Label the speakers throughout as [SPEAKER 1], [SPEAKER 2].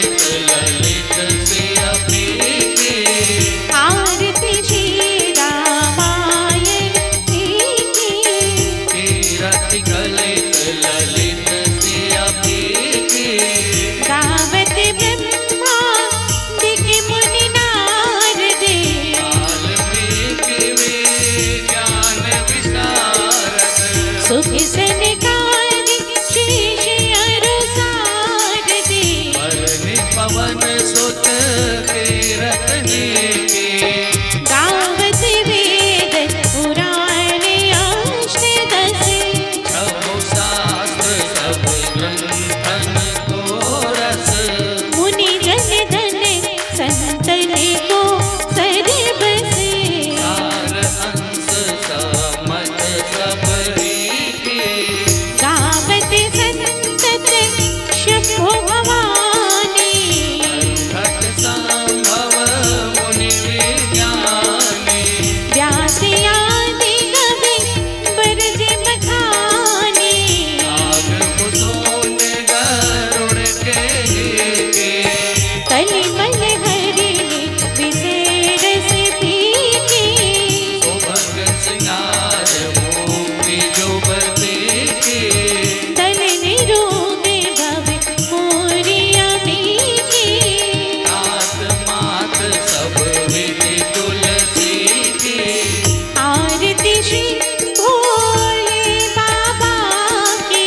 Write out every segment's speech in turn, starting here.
[SPEAKER 1] कलित ललित से अभिके।
[SPEAKER 2] आरती श्री रामायण की।
[SPEAKER 1] तीरथ कलित ललित से अभिके।
[SPEAKER 2] गावत ब्रह्मादिक मुनि नारद।
[SPEAKER 1] वाल्मीकि विज्ञान विशारद।
[SPEAKER 2] सुख सनकादि शेष अरु सारद।
[SPEAKER 1] वरनि पवन सुत तीरथ नीके।
[SPEAKER 2] गावत वेद पुराण अष्टदश।
[SPEAKER 1] छबु शास्त्र सब ग्रंथन को रस।
[SPEAKER 2] मुनि जन धन संतन को सरबस।
[SPEAKER 1] सार अंश समत सब रीके।
[SPEAKER 2] गावत संतत शंभो भवानी।
[SPEAKER 1] घट संभव मुनि विज्ञानी।
[SPEAKER 2] व्यास आदि कवि बरज बखानी।
[SPEAKER 1] आग कुसुम गरुड़ के।
[SPEAKER 2] कलिमल हरि विसेरस पीके।
[SPEAKER 1] शोभग सिंगार मूर्ति जोबते के।
[SPEAKER 2] दल निरोग भव मोरिया मीके।
[SPEAKER 1] तात मात सब विधि तुलसी की।
[SPEAKER 2] आरती श्री भोले बाबा की।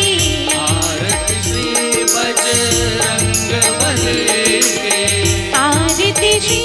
[SPEAKER 1] आरती श्री बजरंग बली के।
[SPEAKER 2] आरती श्री